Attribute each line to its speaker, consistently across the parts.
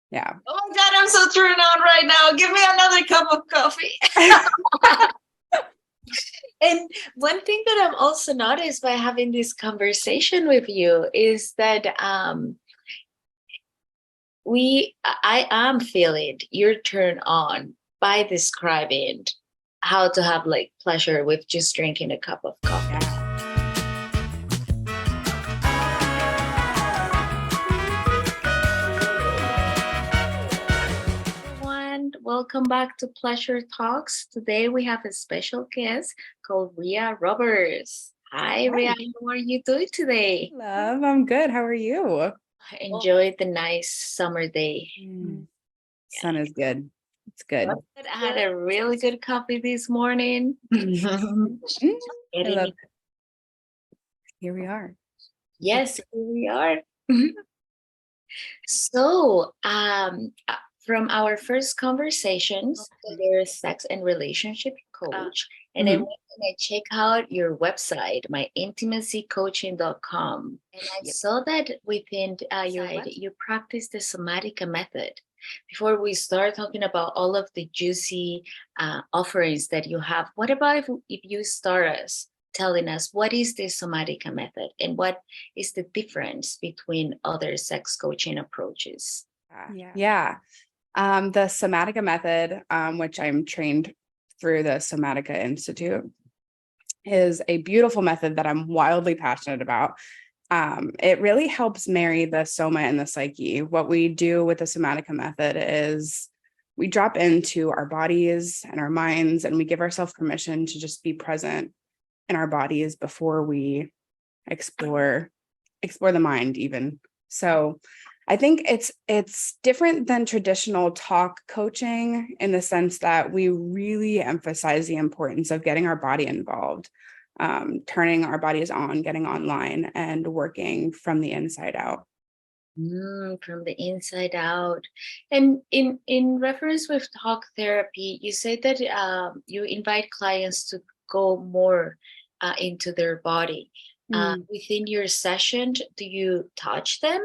Speaker 1: Yeah.
Speaker 2: Oh my God, I'm so turned on right now. Give me another cup of coffee. And one thing that I've also noticed by having this conversation with you is that I am feeling your turn on by describing how to have like pleasure with just drinking a cup of coffee. Everyone, welcome back to Pleasure Talks. Today we have a special guest called Rhea Roberts. Hi, Rhea. How are you doing today?
Speaker 1: Love, I'm good. How are you?
Speaker 2: I enjoyed the nice summer day.
Speaker 1: Sun is good. It's good.
Speaker 2: I had a really good coffee this morning.
Speaker 1: I love it. Here we are.
Speaker 2: Yes, here we are. So, from our first conversations, you're a sex and relationship coach, and I went and I check out your website, myintimacycoaching.com, and I saw that within your site, you practice the Somatica Method. Before we start talking about all of the juicy offerings that you have, what about if you start us telling us what is the Somatica Method and what is the difference between other sex coaching approaches?
Speaker 1: Yeah. The Somatica Method, which I'm trained through the Somatica Institute, is a beautiful method that I'm wildly passionate about. It really helps marry the soma and the psyche. What we do with the Somatica Method is we drop into our bodies and our minds, and we give ourselves permission to just be present in our bodies before we explore the mind even. So I think it's different than traditional talk coaching in the sense that we really emphasize the importance of getting our body involved, turning our bodies on, getting online, and working from the inside out.
Speaker 2: From the inside out. And in reference with talk therapy, you say that you invite clients to go more into their body. Within your session, do you touch them?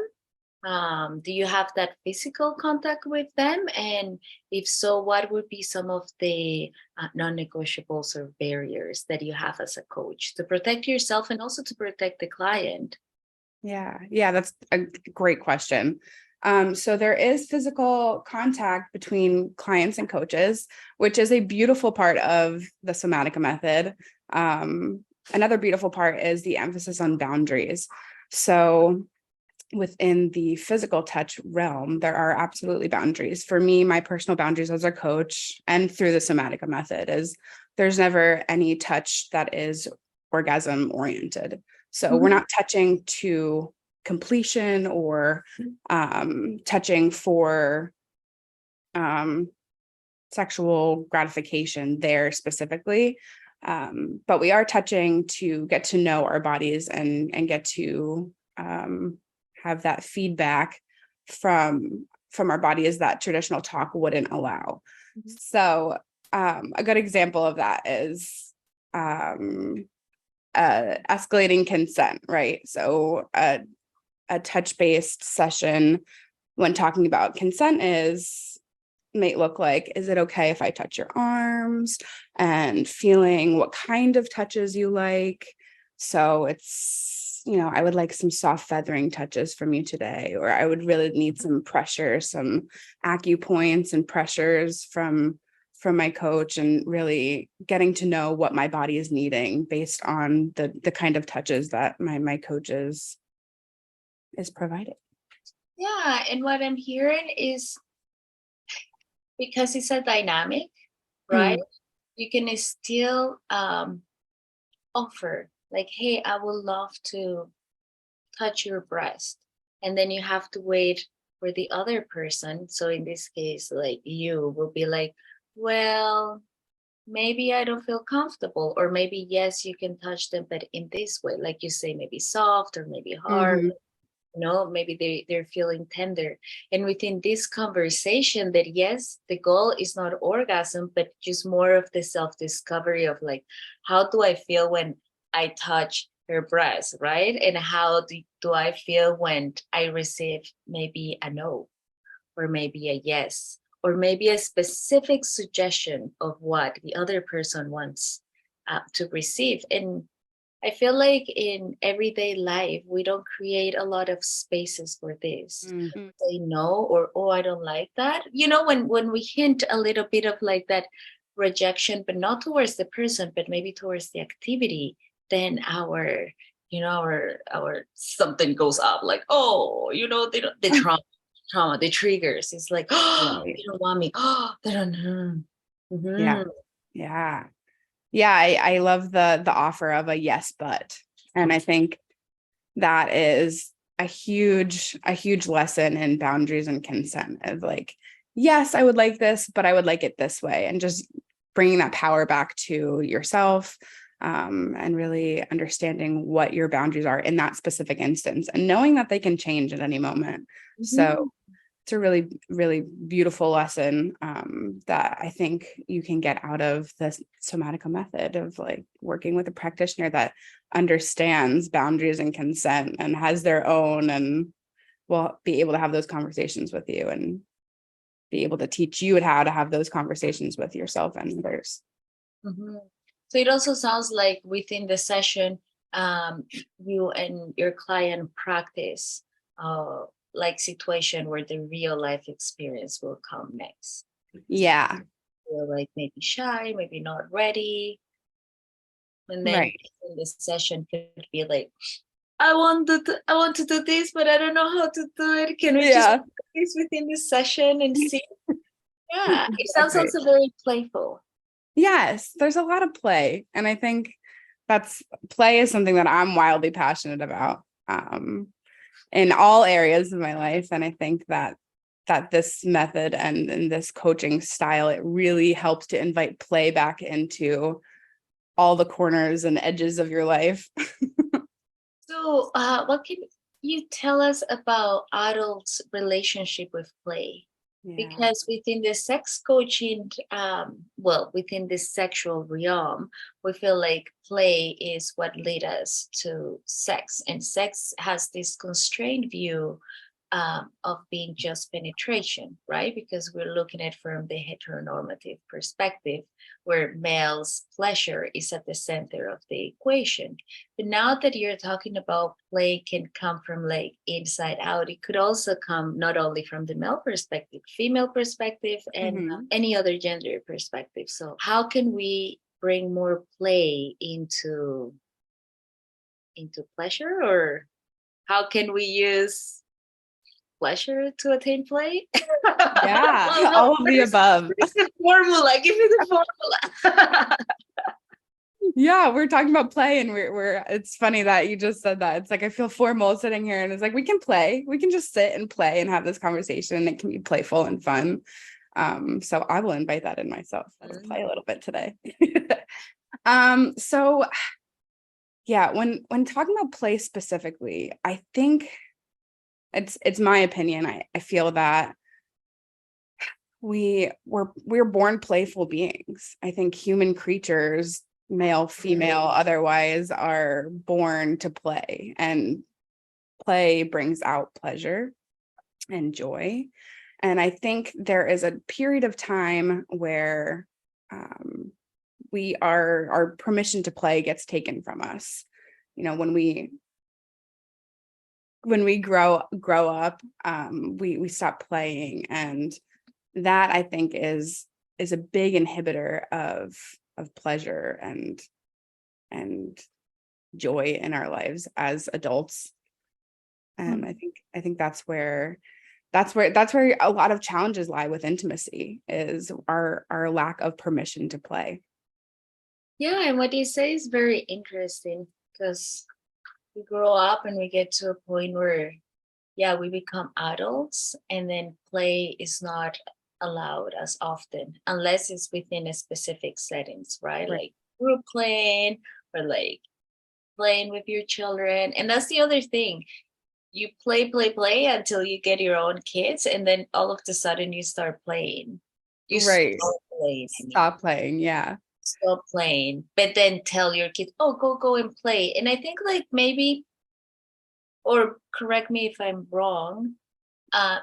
Speaker 2: Do you have that physical contact with them? And if so, what would be some of the non-negotiables or barriers that you have as a coach to protect yourself and also to protect the client?
Speaker 1: Yeah, that's a great question. So there is physical contact between clients and coaches, which is a beautiful part of the Somatica Method. Another beautiful part is the emphasis on boundaries. So within the physical touch realm, there are absolutely boundaries. For me, my personal boundaries as a coach and through the Somatica Method is there's never any touch that is orgasm oriented. So we're not touching to completion or touching for sexual gratification there specifically. But we are touching to get to know our bodies and get to have that feedback from our bodies that traditional talk wouldn't allow. So a good example of that is escalating consent, right? So a touch-based session when talking about consent might look like, is it okay if I touch your arms, and feeling what kind of touches you like. So it's, I would like some soft feathering touches from you today, or I would really need some pressure, some acupoints and pressures from my coach, and really getting to know what my body is needing based on the kind of touches that my coach is providing.
Speaker 2: Yeah, and what I'm hearing is because it's a dynamic, right? You can still offer like, hey, I would love to touch your breast. And then you have to wait for the other person. So in this case, like you will be like, well, maybe I don't feel comfortable, or maybe yes, you can touch them, but in this way, like you say, maybe soft or maybe hard. Maybe they're feeling tender. And within this conversation, that yes, the goal is not orgasm, but just more of the self-discovery of like, how do I feel when I touch her breast, right? And how do I feel when I receive maybe a no, or maybe a yes, or maybe a specific suggestion of what the other person wants to receive. And I feel like in everyday life, we don't create a lot of spaces for this.
Speaker 1: Mhm.
Speaker 2: Say no, or oh, I don't like that. You know, when we hint a little bit of like that rejection, but not towards the person, but maybe towards the activity, then our, you know, our something goes up, like, oh, you know, they don't, the trauma, the triggers. It's like, oh,
Speaker 1: Right.
Speaker 2: they don't want me. Oh, they don't know.
Speaker 1: Yeah.
Speaker 2: Mhm.
Speaker 1: Yeah. Yeah. I love the offer of a yes, but, and I think that is a huge lesson in boundaries and consent of like, yes, I would like this, but I would like it this way. And just bringing that power back to yourself, and really understanding what your boundaries are in that specific instance and knowing that they can change at any moment. So
Speaker 2: Mhm.
Speaker 1: it's a really, really beautiful lesson, that I think you can get out of the Somatica method of like working with a practitioner that understands boundaries and consent and has their own, and will be able to have those conversations with you and be able to teach you how to have those conversations with yourself and others.
Speaker 2: Mhm. So it also sounds like within the session, um, you and your client practice uh, like situation where the real life experience will come next.
Speaker 1: Yeah.
Speaker 2: You're like maybe shy, maybe not ready, and then
Speaker 1: Right.
Speaker 2: in the session could be like, I want to do this, but I don't know how to do it. Can we just
Speaker 1: Yeah.
Speaker 2: do this within this session and see? Yeah, it sounds
Speaker 1: Exactly.
Speaker 2: also very playful.
Speaker 1: Yes, there's a lot of play. And I think that's play is something that I'm wildly passionate about, in all areas of my life. And I think that this method and this coaching style, it really helps to invite play back into all the corners and edges of your life.
Speaker 2: So, what can you tell us about adults' relationship with play?
Speaker 1: Yeah.
Speaker 2: Because within the sex coaching, well, within this sexual realm, we feel like play is what led us to sex, and sex has this constrained view of being just penetration, right? Because we're looking at from the heteronormative perspective, where male's pleasure is at the center of the equation. But now that you're talking about play can come from like inside out, it could also come not only from the male perspective, female perspective, and
Speaker 1: Mhm.
Speaker 2: any other gender perspective. So how can we bring more play into pleasure, or how can we use pleasure to attain play?
Speaker 1: Yeah,
Speaker 2: Well,
Speaker 1: all of the above.
Speaker 2: what is the formula? Give me the formula.
Speaker 1: Yeah, we're talking about play, and we're it's funny that you just said that. It's like I feel formal sitting here, and it's like we can play. We can just sit and play and have this conversation, and it can be playful and fun. So I will invite that in myself. Let's play a little bit today. So yeah, when talking about play specifically, I think it's my opinion. I feel that we're born playful beings. I think human creatures, male, female, otherwise, are born to play, and play brings out pleasure and joy. And I think there is a period of time where, we our permission to play gets taken from us. You know, when we grow up, we stop playing, and that I think is a big inhibitor of pleasure and joy in our lives as adults. And I think that's where a lot of challenges lie with intimacy, is our lack of permission to play.
Speaker 2: Yeah, and what you say is very interesting because we grow up and we get to a point where, yeah, we become adults, and then play is not allowed as often unless it's within a specific settings, right?
Speaker 1: Right.
Speaker 2: Like group playing, or like playing with your children. And that's the other thing. You play until you get your own kids, and then all of a sudden you start playing. You
Speaker 1: Right.
Speaker 2: stop playing. I mean,
Speaker 1: Stop playing. Yeah.
Speaker 2: stop playing, but then tell your kids, oh, go and play. And I think like maybe, or correct me if I'm wrong,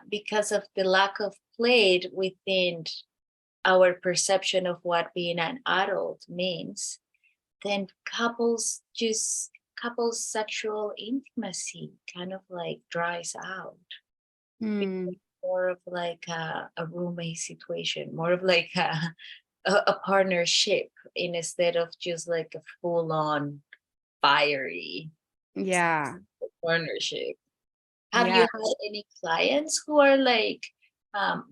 Speaker 2: because of the lack of play within our perception of what being an adult means, then couples sexual intimacy kind of like dries out.
Speaker 1: Mm,
Speaker 2: More of like a roommate situation, more of like a partnership instead of just like a full-on fiery
Speaker 1: yeah.
Speaker 2: partnership. Have you
Speaker 1: Yeah.
Speaker 2: had any clients who are like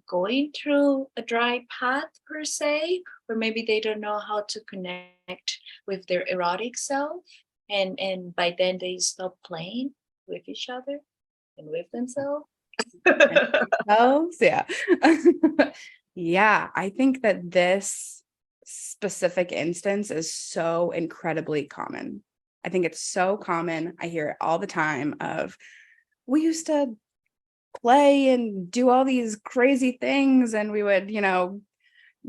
Speaker 2: going through a dry path per se, or maybe they don't know how to connect with their erotic self, and by then they stop playing with each other and with themselves?
Speaker 1: And themselves, yeah. Yeah, I think that this specific instance is so incredibly common. I think it's so common. I hear it all the time of, we used to play and do all these crazy things, and we would,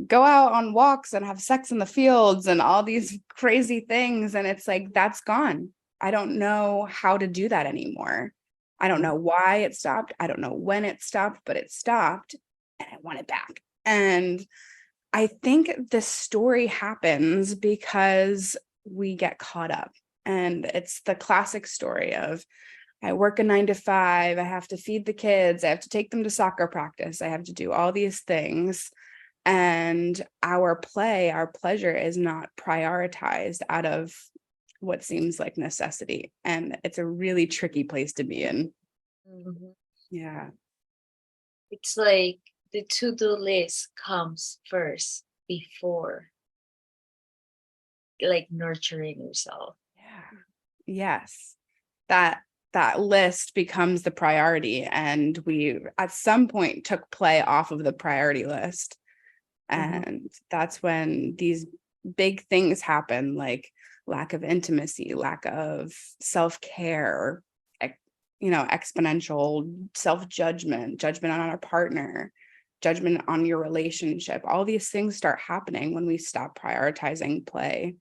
Speaker 1: go out on walks and have sex in the fields and all these crazy things. And it's like, that's gone. I don't know how to do that anymore. I don't know why it stopped. I don't know when it stopped, but it stopped and I want it back. And I think this story happens because we get caught up. And it's the classic story of, I work a 9 to 5, I have to feed the kids, I have to take them to soccer practice, I have to do all these things. And our pleasure is not prioritized out of what seems like necessity. And it's a really tricky place to be in.
Speaker 2: Mhm.
Speaker 1: Yeah.
Speaker 2: It's like the to-do list comes first before like nurturing yourself.
Speaker 1: Yeah. Yes. That list becomes the priority. And we at some point took play off of the priority list.
Speaker 2: Mhm.
Speaker 1: And that's when these big things happen, like lack of intimacy, lack of self-care, exponential self-judgment, judgment on our partner, judgment on your relationship. All these things start happening when we stop prioritizing play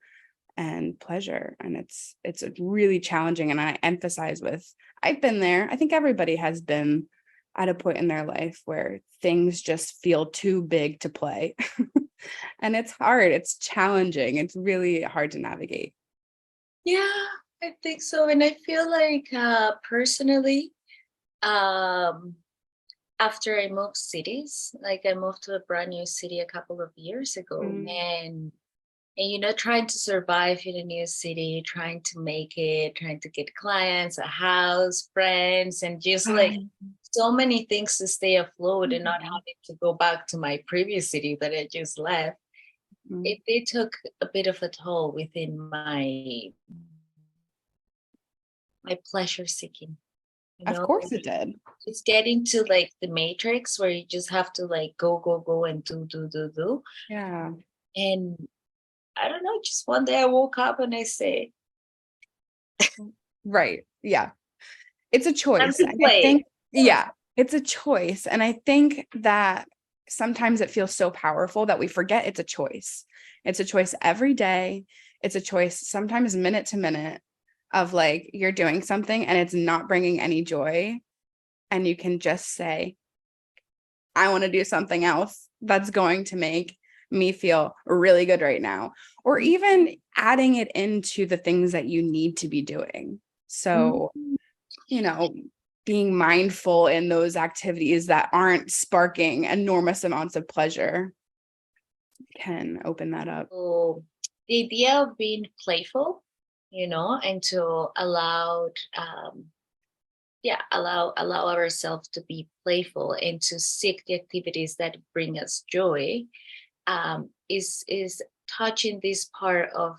Speaker 1: and pleasure. And it's a really challenging. And I emphasize with, I've been there. I think everybody has been at a point in their life where things just feel too big to play. And it's hard, it's challenging, it's really hard to navigate.
Speaker 2: Yeah, I think so. And I feel like personally, um, after I moved cities, like I moved to a brand new city a couple of years ago,
Speaker 1: Mm.
Speaker 2: and trying to survive in a new city, trying to make it, trying to get clients, a house, friends, and just like so many things to stay afloat and not
Speaker 1: Mhm.
Speaker 2: having to go back to my previous city that I just left.
Speaker 1: Mhm.
Speaker 2: It took a bit of a toll within my pleasure seeking,
Speaker 1: Of course it did.
Speaker 2: it's getting to like the matrix where you just have to like go and do.
Speaker 1: Yeah.
Speaker 2: And I don't know, just one day I woke up and I say,
Speaker 1: Right. Yeah. It's a
Speaker 2: time
Speaker 1: choice.
Speaker 2: to
Speaker 1: And I
Speaker 2: play.
Speaker 1: think, yeah, it's a choice. And I think that sometimes it feels so powerful that we forget it's a choice. It's a choice every day. It's a choice sometimes minute to minute of like you're doing something and it's not bringing any joy. And you can just say, I want to do something else that's going to make me feel really good right now. Or even adding it into the things that you need to be doing. So,
Speaker 2: Mhm.
Speaker 1: you know, being mindful in those activities that aren't sparking enormous amounts of pleasure can open that up.
Speaker 2: So the idea of being playful, and to allow ourselves to be playful and to seek the activities that bring us joy, is touching this part of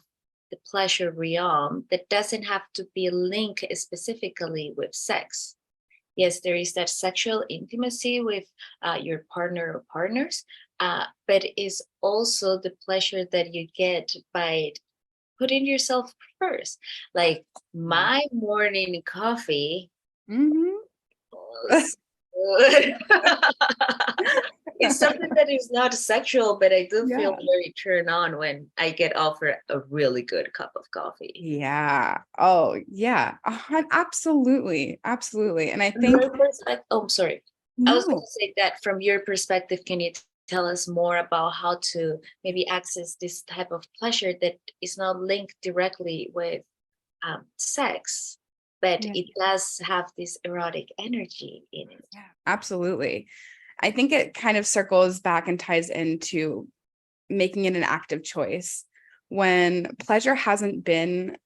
Speaker 2: the pleasure realm that doesn't have to be linked specifically with sex. Yes, there is that sexual intimacy with your partner or partners, but is also the pleasure that you get by putting yourself first. Like
Speaker 1: Yeah.
Speaker 2: my morning coffee
Speaker 1: Mhm.
Speaker 2: was good. It's something that is not sexual, but I do feel
Speaker 1: Yeah.
Speaker 2: very turned on when I get offered a really good cup of coffee.
Speaker 1: Yeah. Oh, yeah. Absolutely. Absolutely. And I
Speaker 2: And
Speaker 1: think,
Speaker 2: my first, oh, sorry. I was going
Speaker 1: No.
Speaker 2: to say that from your perspective, can you tell us more about how to maybe access this type of pleasure that is not linked directly with sex, but
Speaker 1: Yeah.
Speaker 2: it does have this erotic energy in it?
Speaker 1: Yeah, absolutely. I think it kind of circles back and ties into making it an active choice. When pleasure hasn't been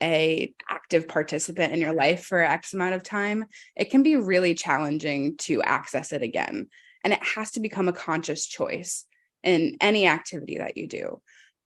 Speaker 1: a active participant in your life for X amount of time, it can be really challenging to access it again. And it has to become a conscious choice in any activity that you do.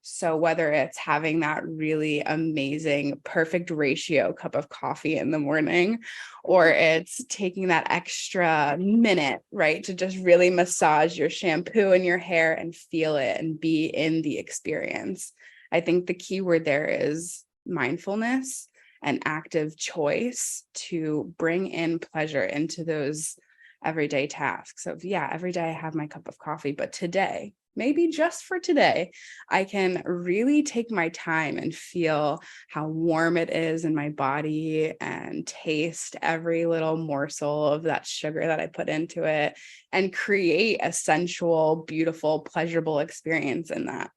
Speaker 1: So whether it's having that really amazing, perfect ratio cup of coffee in the morning, or it's taking that extra minute, right, to just really massage your shampoo and your hair and feel it and be in the experience. I think the key word there is mindfulness and active choice to bring in pleasure into those everyday tasks of, yeah, every day I have my cup of coffee, but today, maybe just for today, I can really take my time and feel how warm it is in my body and taste every little morsel of that sugar that I put into it and create a sensual, beautiful, pleasurable experience in that.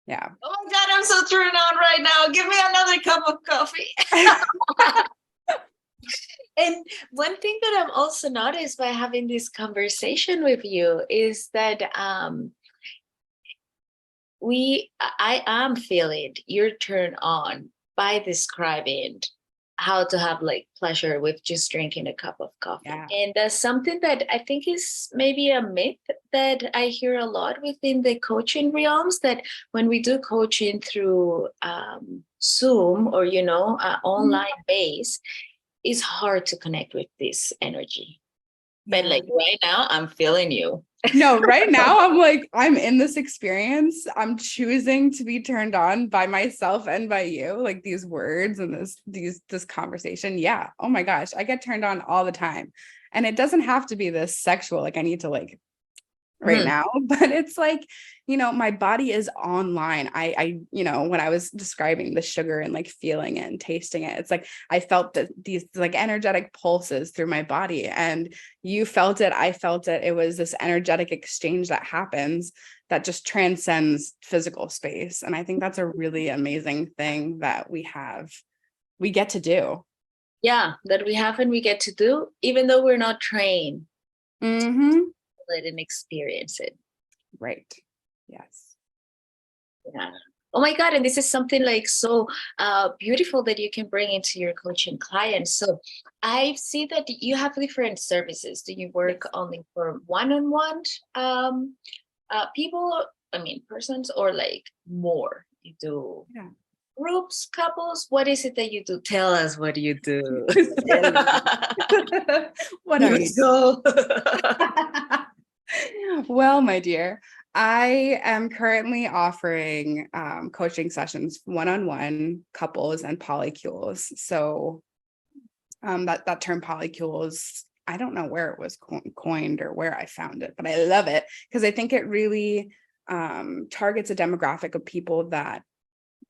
Speaker 1: Yeah.
Speaker 2: Oh my God, I'm so turned on right now. Give me another cup of coffee. And one thing that I've also noticed by having this conversation with you is that I am feeling your turn on by describing how to have like pleasure with just drinking a cup of coffee.
Speaker 1: Yeah.
Speaker 2: And that's something that I think is maybe a myth that I hear a lot within the coaching realms, that when we do coaching through Zoom or, online base, it's hard to connect with this energy. But
Speaker 1: Yeah.
Speaker 2: like right now, I'm feeling you.
Speaker 1: No, right now I'm like, I'm in this experience. I'm choosing to be turned on by myself and by you, like these words and this conversation. Yeah. Oh my gosh. I get turned on all the time. And it doesn't have to be this sexual, like I need to like right now, but it's like, my body is online. When I was describing the sugar and like feeling it and tasting it, it's like I felt that these like energetic pulses through my body, and you felt it, I felt it. It was this energetic exchange that happens that just transcends physical space. And I think that's a really amazing thing that we get to do.
Speaker 2: Yeah, that we have and we get to do, even though we're not trained.
Speaker 1: Mm-hmm.
Speaker 2: Let and experience it.
Speaker 1: Right. Yes.
Speaker 2: Yeah. Oh my God. And this is something like so beautiful that you can bring into your coaching clients. So I see that you have different services. Do you work only for one-on-one people, persons, or like more? You do groups, couples? What is it that you do? Tell us what you do.
Speaker 1: What are you?
Speaker 2: Let's go.
Speaker 1: Well, my dear, I am currently offering coaching sessions one-on-one, couples, and polycules. So that term polycules, I don't know where it was coined or where I found it, but I love it because I think it really targets a demographic of people that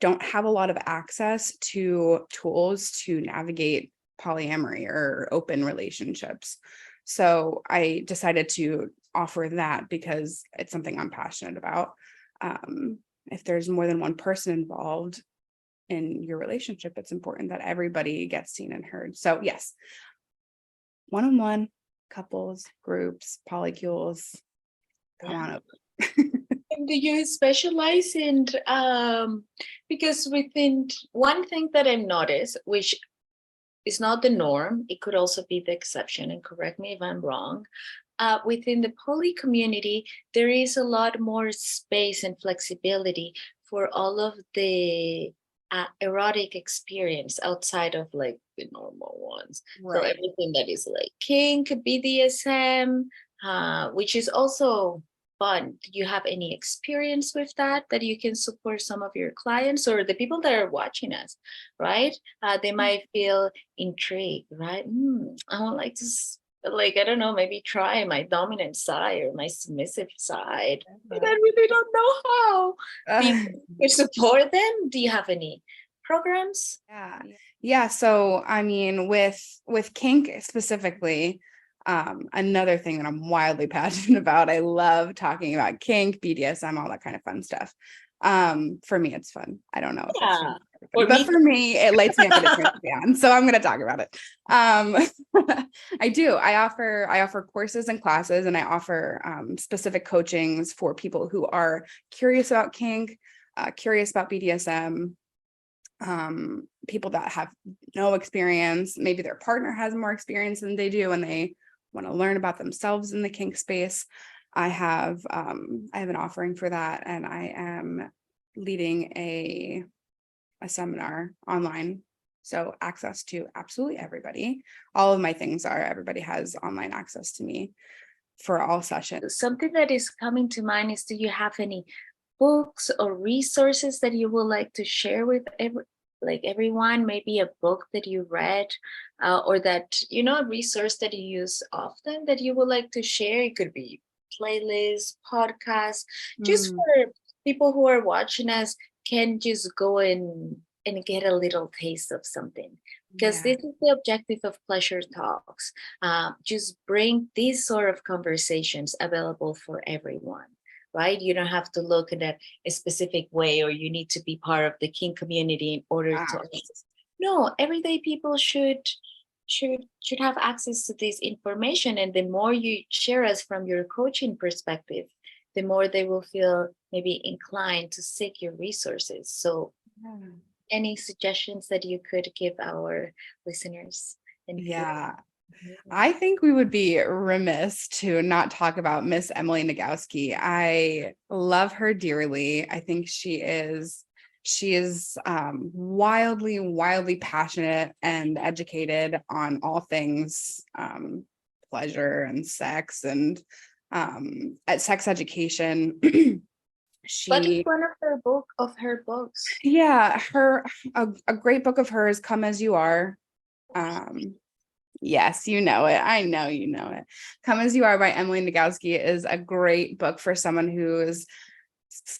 Speaker 1: don't have a lot of access to tools to navigate polyamory or open relationships. So I decided to offer that because it's something I'm passionate about. If there's more than one person involved in your relationship, it's important that everybody gets seen and heard. So yes, one-on-one, couples, groups, polycules, come on up.
Speaker 2: And do you specialize in because within one thing that I've noticed, which is not the norm, it could also be the exception, and correct me if I'm wrong, within the poly community, there is a lot more space and flexibility for all of the erotic experience outside of like the normal ones. So
Speaker 1: Right.
Speaker 2: everything that is like kink, BDSM, which is also fun. Do you have any experience with that you can support some of your clients or the people that are watching us, right? They might feel intrigued, right? I would like to, like, I don't know, maybe try my dominant side or my submissive side, but I really don't know how. Do you support them? Do you have any programs?
Speaker 1: Yeah. So, I mean, with kink specifically, Another thing that I'm wildly passionate about, I love talking about kink, BDSM, all that kind of fun stuff. For me, it's fun. I don't know if it's fun
Speaker 2: Yeah.
Speaker 1: for everybody, but for me, it lights me up and it turns me on. So I'm going to talk about it. I do. I offer courses and classes, and I offer specific coachings for people who are curious about kink, curious about BDSM, people that have no experience. Maybe their partner has more experience than they do, and they want to learn about themselves in the kink space. I have an offering for that, and I am leading a seminar online. So access to absolutely everybody. All of my things are, everybody has online access to me for all sessions.
Speaker 2: Something that is coming to mind is, do you have any books or resources that you would like to share with everyone? Maybe a book that you read, or that, a resource that you use often that you would like to share. It could be playlists, podcasts, just
Speaker 1: Mm,
Speaker 2: for people who are watching us can just go and get a little taste of something, because
Speaker 1: yeah.
Speaker 2: this is the objective of Pleasure Talks. Just bring these sort of conversations available for everyone, right? You don't have to look at a specific way, or you need to be part of the kink community in order to
Speaker 1: Wow.
Speaker 2: access. No, everyday people should have access to this information, and the more you share us from your coaching perspective, the more they will feel maybe inclined to seek your resources. So
Speaker 1: Yeah.
Speaker 2: any suggestions that you could give our listeners and
Speaker 1: Yeah.
Speaker 2: viewers?
Speaker 1: I think we would be remiss to not talk about Miss Emily Nagoski. I love her dearly. I think she is wildly passionate and educated on all things pleasure and sex and at sex education.
Speaker 2: What is
Speaker 1: She
Speaker 2: one of her books?
Speaker 1: Yeah, a great book of hers, Come As You Are. Um, Yes, you know it. I know you know it. Come As You Are by Emily Nagoski is a great book for someone who is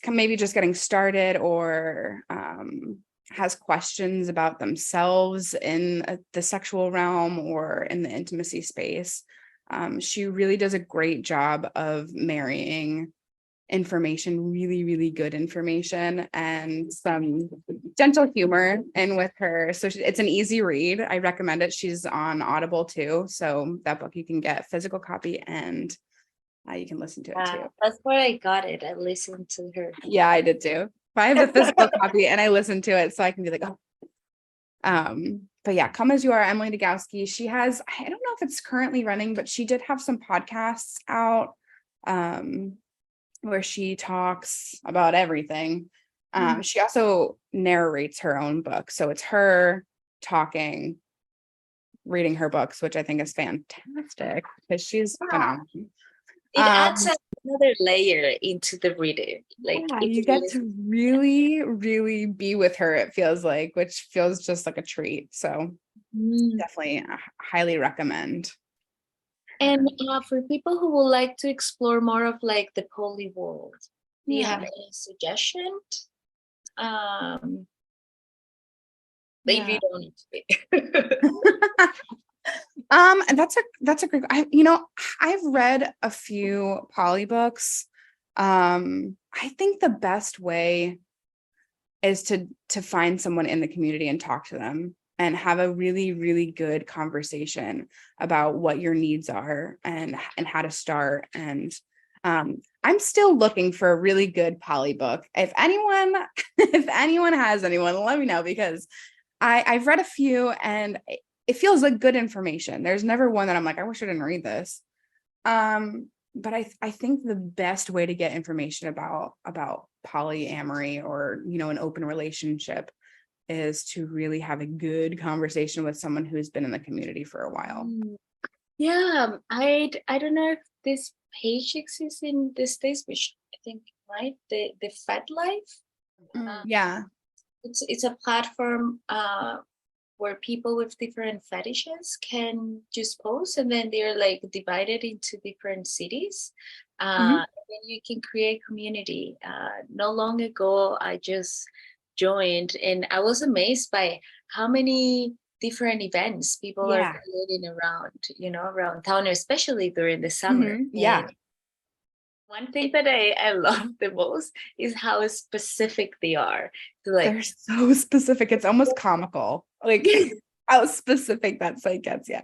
Speaker 1: maybe just getting started or has questions about themselves in the sexual realm or in the intimacy space. She really does a great job of marrying information, really good information, and some gentle humor in with her. So it's an easy read. I recommend it. She's on Audible too. So that book you can get physical copy, and you can listen to it too.
Speaker 2: That's where I got it. I listened to her.
Speaker 1: Yeah, I did too. I have the physical copy and I listen to it so I can be like, oh. But yeah, Come As You Are, Emily Nagoski. She has, I don't know if it's currently running, but she did have some podcasts out. Where she talks about everything. She also narrates her own book. So it's her talking, reading her books, which I think is fantastic because she's phenomenal.
Speaker 2: It adds another layer into the reader. Like
Speaker 1: Yeah,
Speaker 2: if
Speaker 1: you get to really be with her, it feels like, which feels just like a treat. So definitely highly recommend.
Speaker 2: And for people who would like to explore more of like the poly world, do you have
Speaker 1: Yeah.
Speaker 2: any suggestion? Um, Maybe
Speaker 1: Yeah.
Speaker 2: you don't need to be.
Speaker 1: And that's a great, I've read a few poly books. I think the best way is to find someone in the community and talk to them and have a really good conversation about what your needs are and how to start. And I'm still looking for a really good poly book. If anyone if anyone has anyone, let me know, because I've read a few and it feels like good information. There's never one that I'm like, I wish I didn't read this. But I think the best way to get information about polyamory or an open relationship is to really have a good conversation with someone who's been in the community for a while.
Speaker 2: Yeah, I don't know if this page exists in the States, which I think right. The Fed Life.
Speaker 1: Yeah.
Speaker 2: It's a platform where people with different fetishes can just post, and then they're like divided into different cities.
Speaker 1: Mhm.
Speaker 2: And then you can create community. Not long ago, I just joined, and I was amazed by how many different events. People are
Speaker 1: Yeah.
Speaker 2: creating around, around town, especially during the summer.
Speaker 1: Yeah.
Speaker 2: And one thing that I love the most is how specific they are. So
Speaker 1: They're
Speaker 2: like,
Speaker 1: so specific. It's almost comical. Like how specific that site gets. Yeah.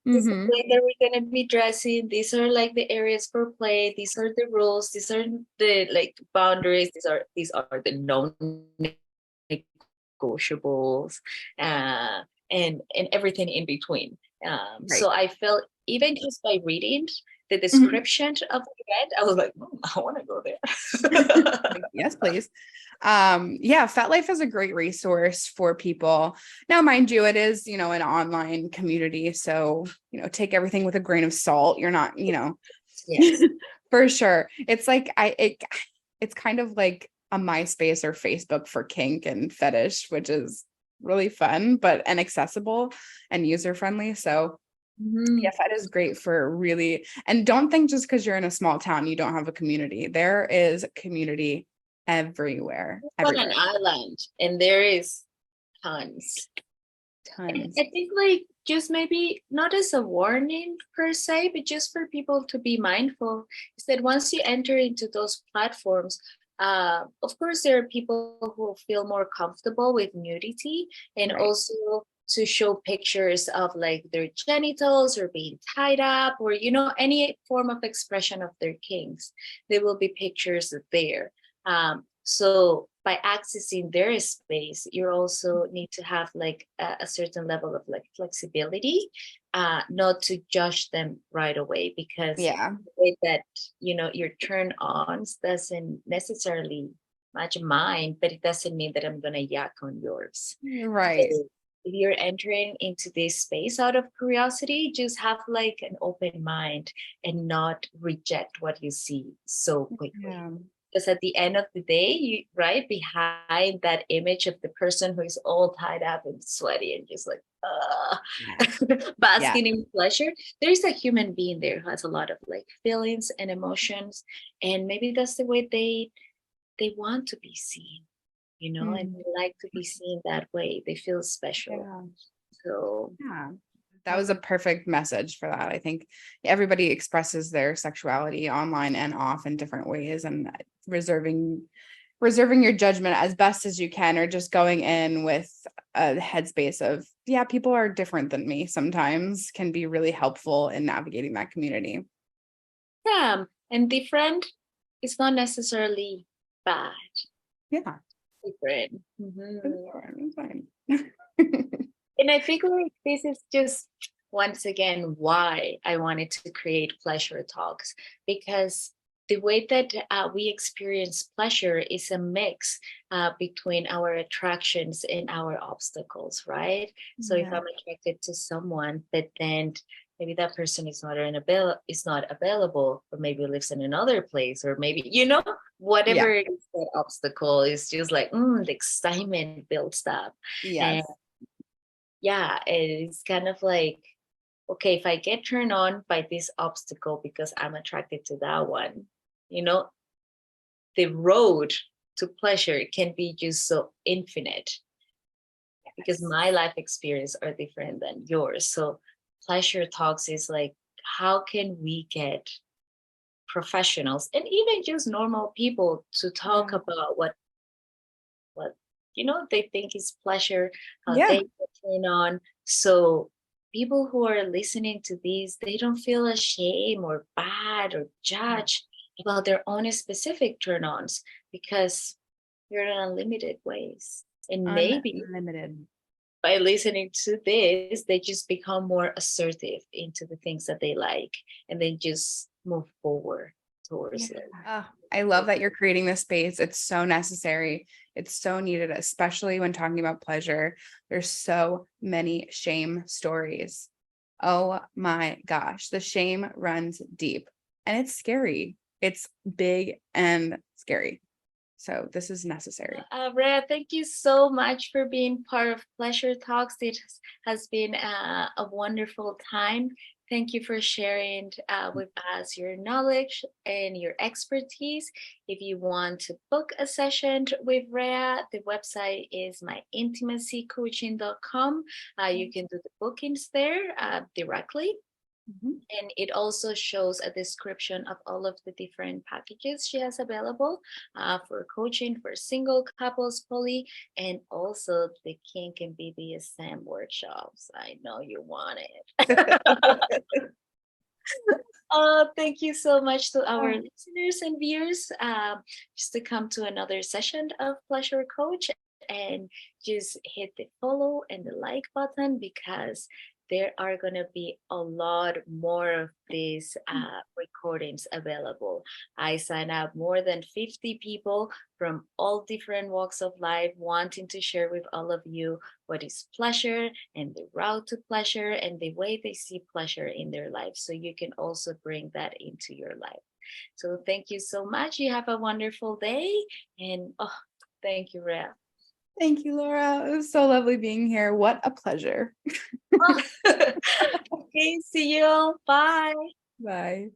Speaker 2: this is the
Speaker 1: Mm-hmm.
Speaker 2: way that we're gonna be dressing. These are like the areas for play. These are the rules. These are the like boundaries. These are the non-negotiables, and everything in between.
Speaker 1: Right.
Speaker 2: So I felt even just by reading the
Speaker 1: Mhm.
Speaker 2: description of the event, I was like, I want to go there.
Speaker 1: Like, yes, please. Yeah, FetLife is a great resource for people. Now, mind you, it is, an online community. So, take everything with a grain of salt. You're not,
Speaker 2: Yes.
Speaker 1: for sure. It's like it's kind of like a MySpace or Facebook for kink and fetish, which is really fun, but inaccessible and user friendly. So
Speaker 2: Mhm.
Speaker 1: yeah, Fed is great for really, and don't think just because you're in a small town, you don't have a community. There is community everywhere,
Speaker 2: On an
Speaker 1: everywhere,
Speaker 2: island, and there is tons. And
Speaker 1: tons.
Speaker 2: I think like just maybe not as a warning per se, but just for people to be mindful is that once you enter into those platforms, of course there are people who feel more comfortable with nudity and
Speaker 1: Right.
Speaker 2: also to show pictures of like their genitals or being tied up or any form of expression of their kinks. There will be pictures there. So by accessing their space, you also need to have like a certain level of like flexibility, not to judge them right away, because
Speaker 1: Yeah.
Speaker 2: the way that your turn ons doesn't necessarily match mine, but it doesn't mean that I'm gonna yak on yours.
Speaker 1: Right.
Speaker 2: So if you're entering into this space out of curiosity, just have like an open mind and not reject what you see so quickly,
Speaker 1: Yeah.
Speaker 2: because at the end of the day, right behind that image of the person who is all tied up and sweaty and just like
Speaker 1: Yeah. Yeah.
Speaker 2: basking in pleasure, there's a human being there who has a lot of like feelings and emotions, and maybe that's the way they want to be seen, and
Speaker 1: Mhm.
Speaker 2: they like to be seen that way. They feel special.
Speaker 1: Yeah.
Speaker 2: So
Speaker 1: Yeah. That was a perfect message for that. I think everybody expresses their sexuality online and off in different ways, and reserving your judgment as best as you can, or just going in with a headspace of, yeah, people are different than me sometimes, can be really helpful in navigating that community.
Speaker 2: yeah, and different is not necessarily bad.
Speaker 1: Yeah.
Speaker 2: Different. Mhm.
Speaker 1: It's fine.
Speaker 2: And I think like this is just once again why I wanted to create pleasure talks, because the way that we experience pleasure is a mix between our attractions and our obstacles, right? So if
Speaker 1: Yeah.
Speaker 2: I'm attracted to someone, but then maybe that person is not available, or maybe lives in another place, or maybe
Speaker 1: Yeah.
Speaker 2: whatever it is, that obstacle is just like the excitement builds up. And
Speaker 1: Yes.
Speaker 2: yeah, it's kind of like, okay, if I get turned on by this obstacle because I'm attracted to that one, you know, the road to pleasure can be just so infinite, because
Speaker 1: Yes.
Speaker 2: my life experience are different than yours. So pleasure talks is like, how can we get professionals and even just normal people to talk
Speaker 1: Yeah.
Speaker 2: about what they think is pleasure, how they
Speaker 1: Yeah.
Speaker 2: get turned on, so people who are listening to these, they don't feel ashamed or bad or judged about their own specific turn-ons, because you're in unlimited ways, and maybe
Speaker 1: Unlimited.
Speaker 2: by listening to this they just become more assertive into the things that they like, and then just move forward
Speaker 1: Yeah.
Speaker 2: towards it.
Speaker 1: I love that you're creating this space. It's so necessary. It's so needed, especially when talking about pleasure. There's so many shame stories. Oh my gosh, the shame runs deep and it's scary. It's big and scary. So this is necessary.
Speaker 2: Rhea, thank you so much for being part of Pleasure Talks. It has been a wonderful time. Thank you for sharing with us your knowledge and your expertise. If you want to book a session with Rhea, the website is myintimacycoaching.com. You can do the bookings there directly.
Speaker 1: Mhm.
Speaker 2: And it also shows a description of all of the different packages she has available for coaching for single couples, poly, and also the kink and BDSM workshops. I know you want it. Thank you so much to our
Speaker 1: Oh,
Speaker 2: listeners and viewers. Just to come to another session of Pleasure Coach, and just hit the follow and the like button, because there are going to be a lot more of these recordings available. I sign up more than 50 people from all different walks of life, wanting to share with all of you what is pleasure and the route to pleasure and the way they see pleasure in their life. So you can also bring that into your life. So thank you so much. You have a wonderful day. And thank you, Rhea.
Speaker 1: thank you, Laura. It was so lovely being here. What a pleasure.
Speaker 2: Okay, see you. Bye.
Speaker 1: Bye.